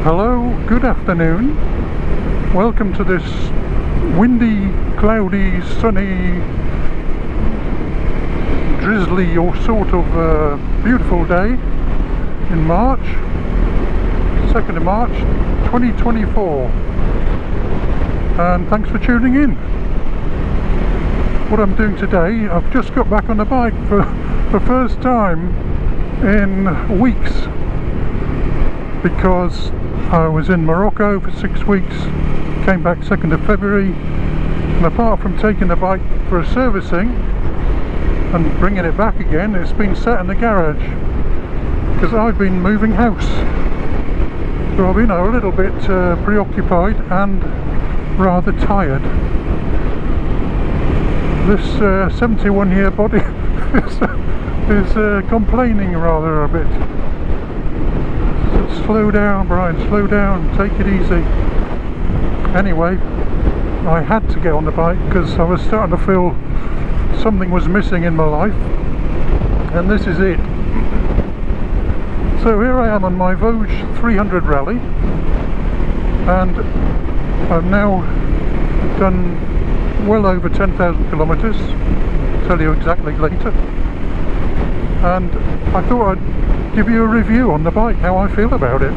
Hello, good afternoon. Welcome to this windy, cloudy, sunny, drizzly or sort of beautiful day in March, 2nd of March 2024. And thanks for tuning in. What I'm doing today, I've just got back on the bike for the first time in weeks, because I was in Morocco for 6 weeks, came back 2nd of February, and apart from taking the bike for a servicing and bringing it back again, it's been sat in the garage because I've been moving house. So I've been a little bit preoccupied and rather tired. This 71-year body is complaining rather a bit. Slow down, Brian, slow down, take it easy. Anyway, I had to get on the bike because I was starting to feel something was missing in my life, and this is it. So here I am on my Voge 300 rally, and I've now done well over 10,000 kilometres. I'll tell you exactly later. And I thought I'd give you a review on the bike, how I feel about it.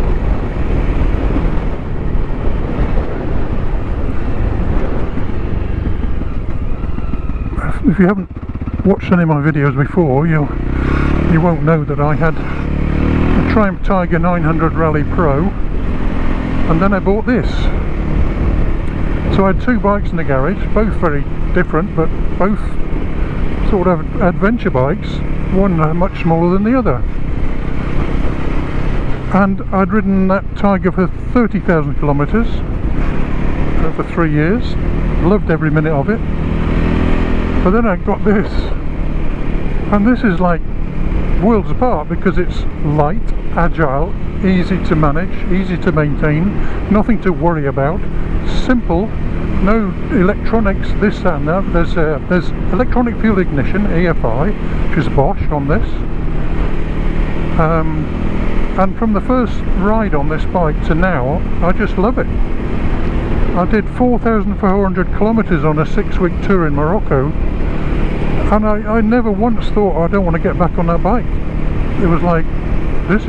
If you haven't watched any of my videos before, you won't know that I had a Triumph Tiger 900 Rally Pro, and then I bought this. So I had two bikes in the garage, both very different, but both sort of adventure bikes, one much smaller than the other. And I'd ridden that Tiger for 30,000 kilometres for 3 years, loved every minute of it. But then I got this, and this is like worlds apart because it's light, agile, easy to manage, easy to maintain, nothing to worry about, simple, no electronics, this, that and that. There's electronic fuel ignition, EFI, which is Bosch on this. And from the first ride on this bike to now, I just love it. I did 4,400 kilometres on a 6-week tour in Morocco, and I never once thought, I don't want to get back on that bike. It was like, this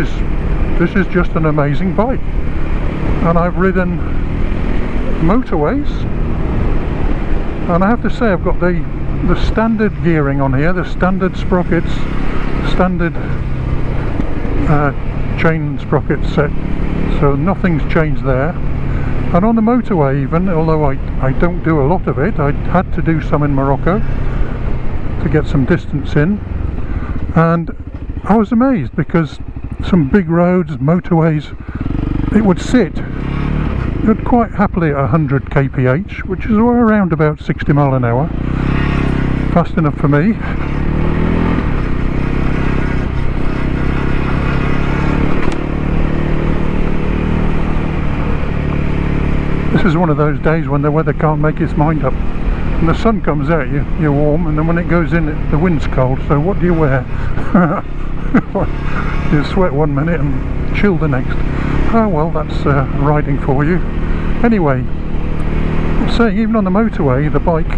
is just an amazing bike. And I've ridden motorways, and I have to say I've got the standard gearing on here, the standard sprockets, standard chain sprocket set, so nothing's changed there. And on the motorway even, although I don't do a lot of it, I had to do some in Morocco to get some distance in, and I was amazed because some big roads, motorways, it would sit quite happily at 100 kph, which is around about 60 mile an hour, fast enough for me. This is one of those days when the weather can't make its mind up. When the sun comes out, you're warm, and then when it goes in, the wind's cold, so what do you wear? You sweat one minute and chill the next. Oh well, that's riding for you. Anyway, I'm saying even on the motorway, the bike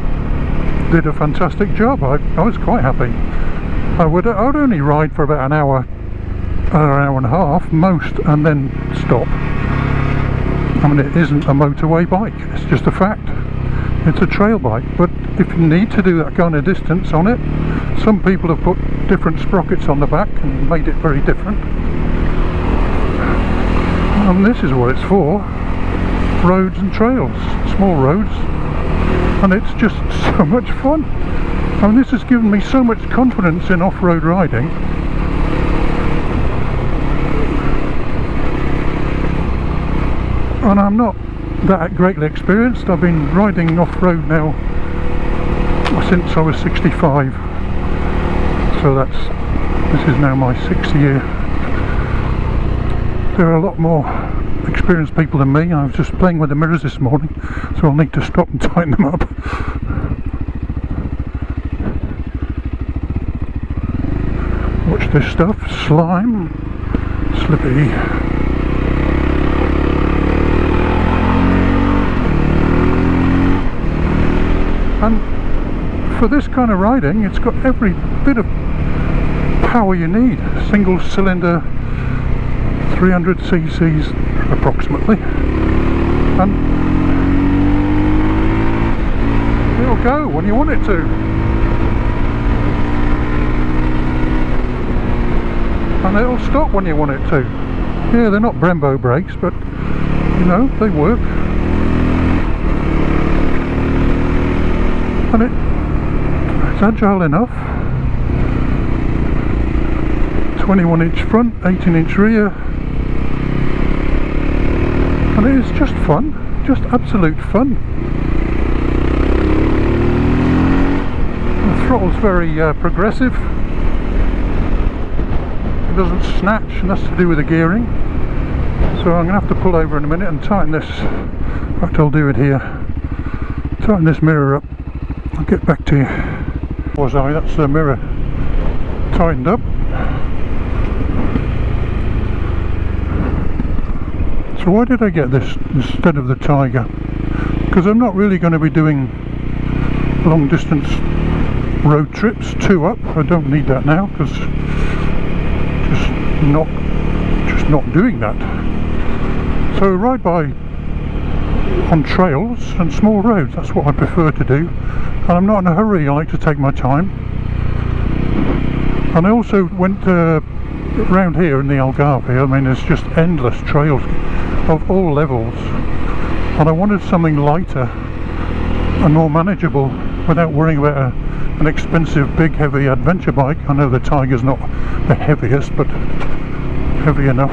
did a fantastic job. I was quite happy. I'd only ride for about an hour and a half most, and then stop. I mean, it isn't a motorway bike, it's just a fact. It's a trail bike, but if you need to do that kind of distance on it, some people have put different sprockets on the back and made it very different. And this is what it's for, roads and trails, small roads, and it's just so much fun. I mean, this has given me so much confidence in off-road riding. And I'm not that greatly experienced. I've been riding off-road now since I was 65, so this is now my 6th year. There are a lot more experienced people than me. I was just playing with the mirrors this morning, so I'll need to stop and tighten them up. Watch this stuff, slime, slippy. And for this kind of riding, it's got every bit of power you need. Single cylinder, 300 cc's approximately, and it'll go when you want it to. And it'll stop when you want it to. Yeah, they're not Brembo brakes, but you know, they work. And it's agile enough. 21-inch front, 18-inch rear. And it is just fun, just absolute fun. The throttle's very progressive. It doesn't snatch, and that's to do with the gearing. So I'm going to have to pull over in a minute and tighten this. In fact, I'll do it here. Tighten this mirror up. I'll get back to you. That's the mirror tightened up. So why did I get this instead of the Tiger? Because I'm not really going to be doing long distance road trips, 2 up. I don't need that now, because just not doing that. So ride by on trails and small roads, that's what I prefer to do, and I'm not in a hurry. I like to take my time. And I also went around here in the Algarve. I mean, there's just endless trails of all levels, and I wanted something lighter and more manageable without worrying about an expensive big heavy adventure bike. I know the Tiger's not the heaviest, but heavy enough.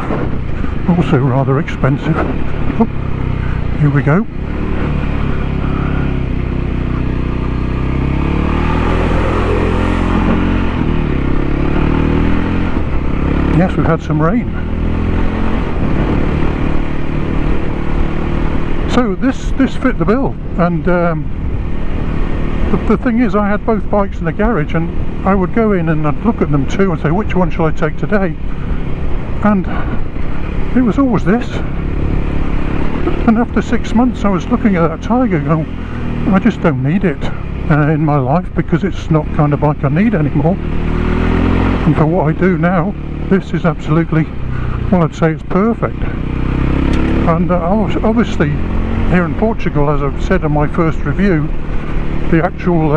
Also rather expensive. Oh, here we go. Yes, we've had some rain. So this fit the bill, and the thing is, I had both bikes in the garage, and I would go in and I'd look at them too and say, which one shall I take today? And it was always this. And after 6 months I was looking at that Tiger going, I just don't need it in my life, because it's not the kind of bike I need anymore. And for what I do now, this is absolutely, well, I'd say it's perfect. And obviously here in Portugal, as I've said in my first review, the actual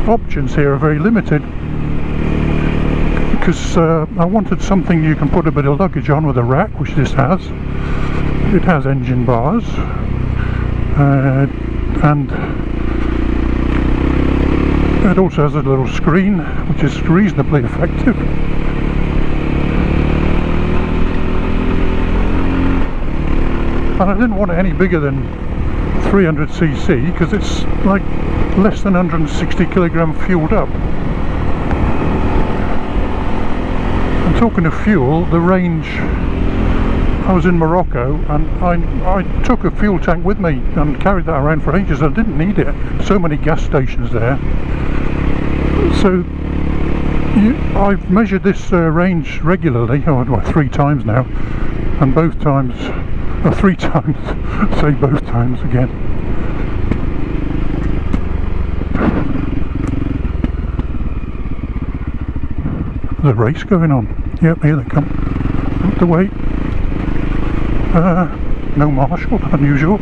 options here are very limited, because I wanted something you can put a bit of luggage on with a rack, which this has. It has engine bars, and it also has a little screen, which is reasonably effective. And I didn't want it any bigger than 300cc, because it's like less than 160 kilogram fueled up. And talking of fuel, the range, I was in Morocco, and I took a fuel tank with me and carried that around for ages. I didn't need it. So many gas stations there. So I've measured this range regularly, 3 times now, and both times, or 3 times, say both times again. There's a race going on. Yep, here they come. Out the way. No marshal, unusual.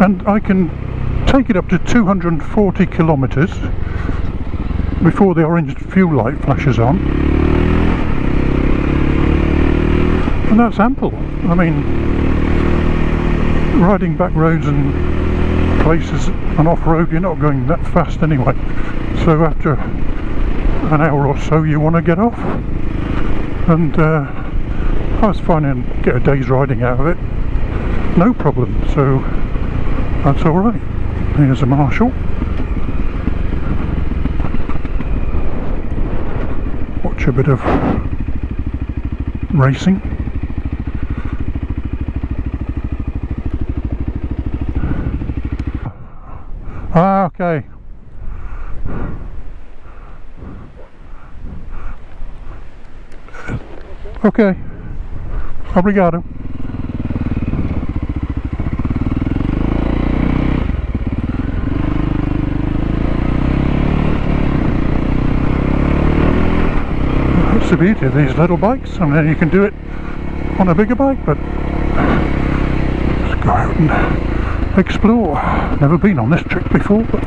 And I can take it up to 240 kilometres before the orange fuel light flashes on. And that's ample. I mean, riding back roads and places and off-road, you're not going that fast anyway. So after an hour or so you want to get off. And I was finding get a day's riding out of it, no problem, so that's alright. Here's a marshal. Watch a bit of racing. Ah, okay. Okay, obrigado. That's the beauty of these little bikes. I mean, you can do it on a bigger bike, but let's go out and explore. Never been on this trip before, but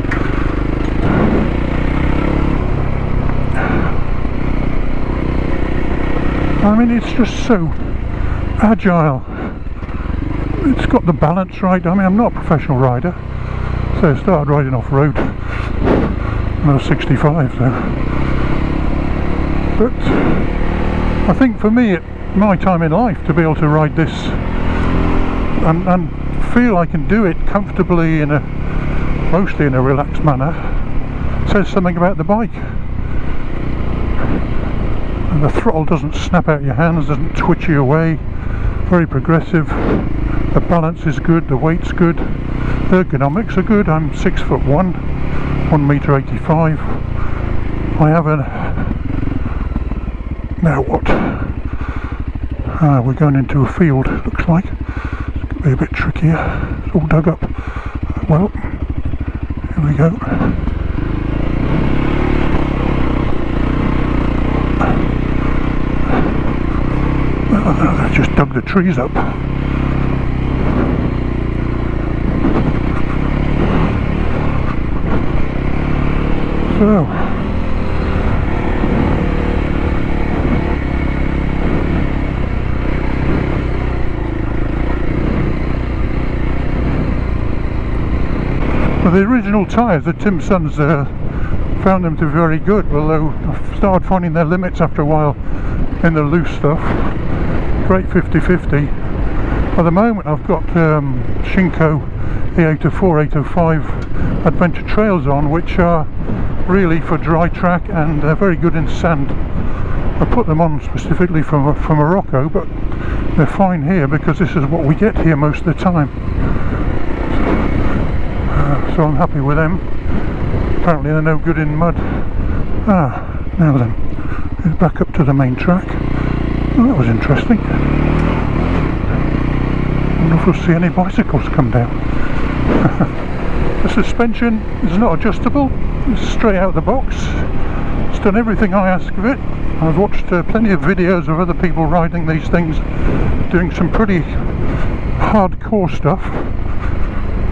I mean, it's just so agile. It's got the balance right. I mean, I'm not a professional rider, so I started riding off-road when I was 65, so. But I think for me, at my time in life, to be able to ride this and feel I can do it comfortably mostly in a relaxed manner, says something about the bike. And the throttle doesn't snap out your hands, doesn't twitch you away, very progressive, the balance is good, the weight's good, the ergonomics are good. I'm 6'1", 1m85. I have now what? We're going into a field, it looks like. It's going to be a bit trickier, it's all dug up. Well, here we go. I just dug the trees up. So, well, the original tyres, the Tim Sons, found them to be very good, although I started finding their limits after a while in the loose stuff. Great 50-50. At the moment I've got Shinko E804, 805 Adventure Trails on, which are really for dry track and very good in sand. I put them on specifically for Morocco, but they're fine here because this is what we get here most of the time. So I'm happy with them. Apparently they're no good in mud. Now then, back up to the main track. Oh, that was interesting. I wonder if we'll see any bicycles come down. The suspension is not adjustable, it's straight out of the box. It's done everything I ask of it. I've watched plenty of videos of other people riding these things, doing some pretty hardcore stuff.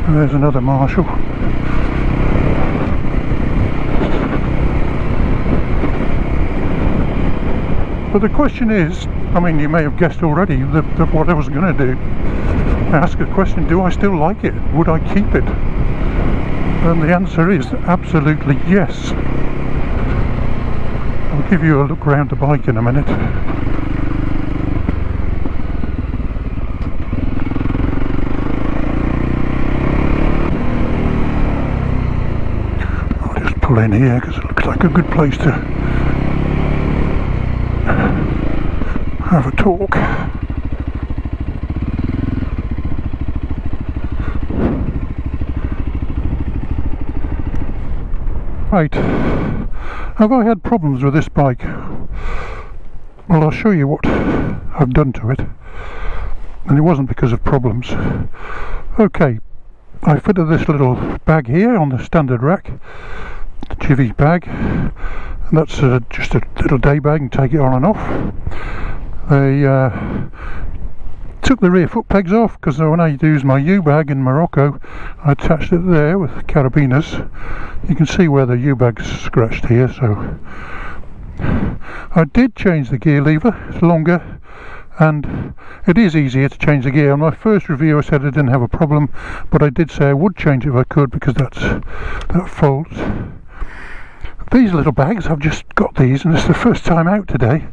And there's another Marshall. But the question is, I mean, you may have guessed already what I was going to do. I ask a question, do I still like it? Would I keep it? And the answer is absolutely yes. I'll give you a look around the bike in a minute. I'll just pull in here because it looks like a good place to have a talk. Right, have I had problems with this bike? Well, I'll show you what I've done to it, and it wasn't because of problems. Okay, I fitted this little bag here on the standard rack, the Chivy bag, and that's just a little day bag and take it on and off. They took the rear foot pegs off because when I used my U-bag in Morocco, I attached it there with carabiners. You can see where the U-bag's scratched here, so I did change the gear lever. It's longer and it is easier to change the gear. On my first review I said I didn't have a problem, but I did say I would change it if I could because that folds. These little bags, I've just got these and it's the first time out today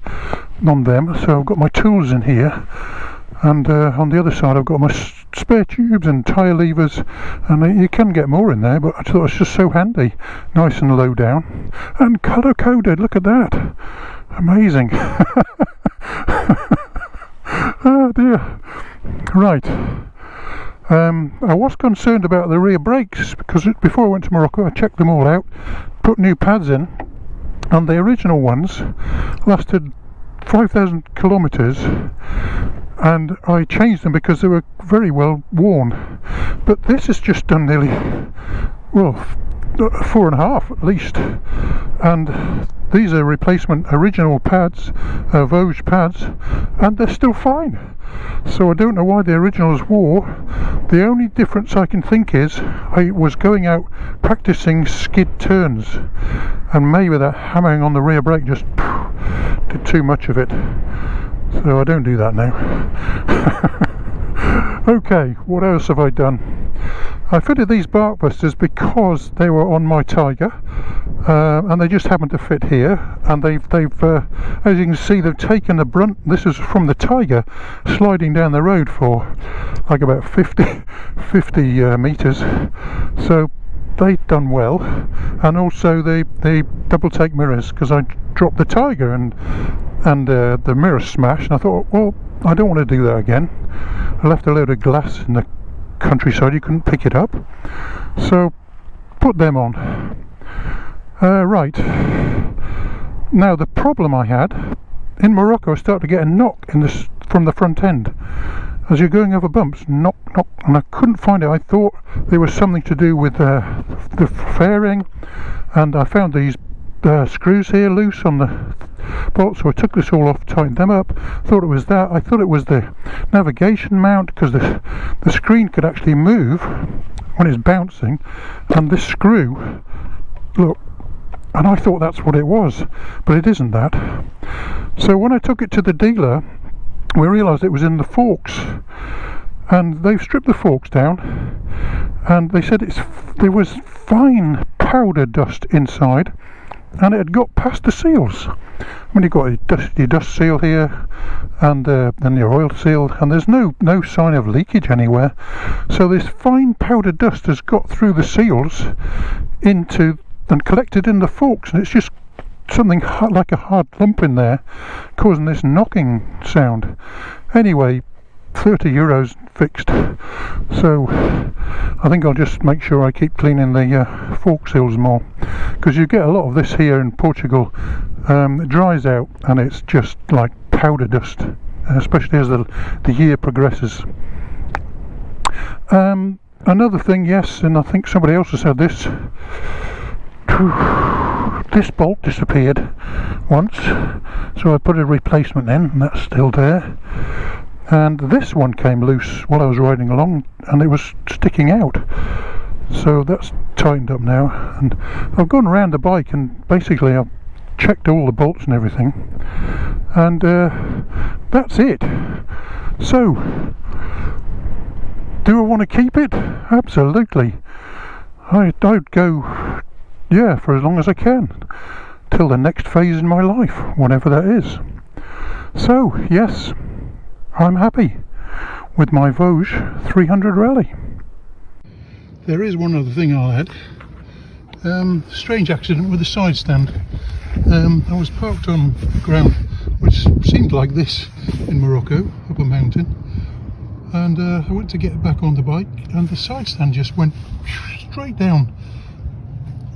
on them, so I've got my tools in here, and on the other side I've got my spare tubes and tyre levers, and you can get more in there, but I thought it's just so handy, nice and low down and colour coded. Look at that, amazing. Oh dear. Right, I was concerned about the rear brakes because before I went to Morocco I checked them all out, put new pads in, and the original ones lasted 5,000 kilometres, and I changed them because they were very well worn. But this has just done nearly, well, 4.5 at least, and these are replacement original pads, Voge pads, and they're still fine. So I don't know why the originals wore. The only difference I can think is I was going out practicing skid turns, and maybe that hammering on the rear brake just did too much of it. So I don't do that now. Okay, what else have I done? I fitted these bark busters because they were on my Tiger, and they just happened to fit here, and they've as you can see, they've taken the brunt. This is from the Tiger sliding down the road for like about 50 meters, so they've done well. And also they double take mirrors, because I dropped the Tiger and the mirror smashed, and I thought, well, I don't want to do that again. I left a load of glass in the countryside, you couldn't pick it up, so put them on. Right, now the problem I had in Morocco, I started to get a knock from the front end as you're going over bumps, knock, and I couldn't find it. I thought there was something to do with the fairing, and I found these screws here loose on the bolt, so I took this all off, tightened them up. Thought it was that. I thought it was the navigation mount, because the screen could actually move when it's bouncing, and this screw, look, and I thought that's what it was, but it isn't that. So when I took it to the dealer, we realised it was in the forks, and they've stripped the forks down, and they said there was fine powder dust inside, and it had got past the seals. When you've got your dust seal here, and then your oil seal, and there's no sign of leakage anywhere, so this fine powder dust has got through the seals into and collected in the forks, and it's just something like a hard lump in there causing this knocking sound. Anyway, €30 fixed, so I think I'll just make sure I keep cleaning the fork seals more, because you get a lot of this here in Portugal. It dries out and it's just like powder dust, especially as the year progresses. Another thing, yes, and I think somebody else has said this, this bolt disappeared once, so I put a replacement in, and that's still there. And this one came loose while I was riding along, and it was sticking out, so that's tightened up now. And I've gone around the bike, and basically I've checked all the bolts and everything, and that's it. So do I want to keep it? Absolutely. I'd go, yeah, for as long as I can, till the next phase in my life, whatever that is. So yes, I'm happy with my Voge 300 Rally. There is one other thing I'll add. Strange accident with the side stand. I was parked on ground which seemed like this in Morocco, up a mountain, and I went to get back on the bike, and the side stand just went straight down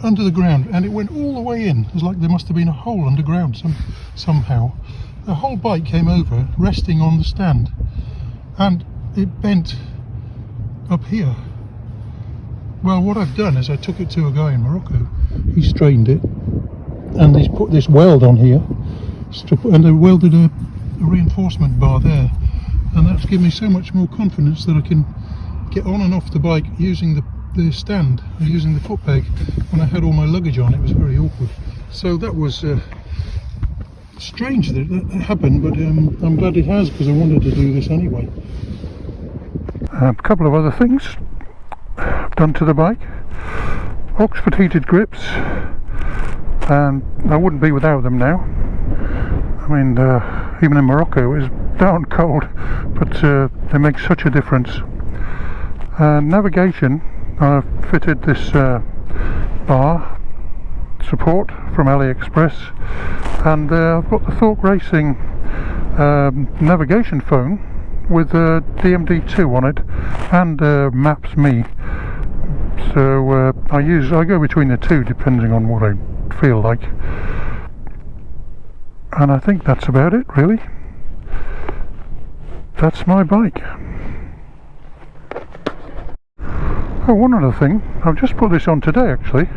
under the ground, and it went all the way in. It was like there must have been a hole underground somehow. The whole bike came over, resting on the stand, and it bent up here. Well, what I've done is I took it to a guy in Morocco. He straightened it, and he's put this weld on here, and they welded a reinforcement bar there, and that's given me so much more confidence that I can get on and off the bike using the stand, using the foot peg. When I had all my luggage on, it was very awkward. So that was strange that that happened, but I'm glad it has, because I wanted to do this anyway. A couple of other things I've done to the bike. Oxford heated grips, and I wouldn't be without them now. I mean, even in Morocco it was darn cold, but they make such a difference. Navigation, I've fitted this bar support from AliExpress, and I've got the Thorpe Racing navigation phone with DMD2 on it, and Maps Me. So I go between the two depending on what I feel like. And I think that's about it, really. That's my bike. Oh, one other thing, I've just put this on today actually.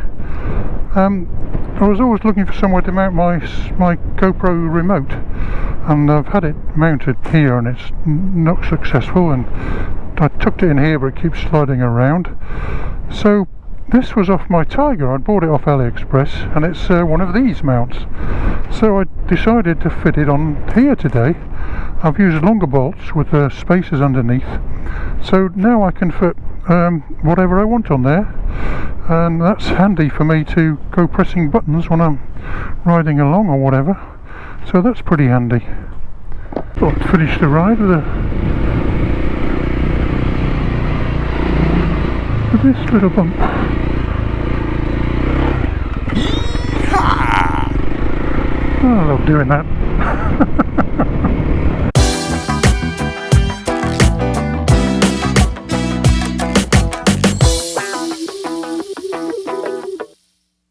I was always looking for somewhere to mount my GoPro remote, and I've had it mounted here and it's not successful, and I tucked it in here but it keeps sliding around. So this was off my Tiger. I bought it off AliExpress, and it's one of these mounts. So I decided to fit it on here today. I've used longer bolts with spacers underneath, so now I can fit whatever I want on there, and that's handy for me to go pressing buttons when I'm riding along or whatever. So that's pretty handy. Thought I'd finish the ride with this little bump. Oh, I love doing that.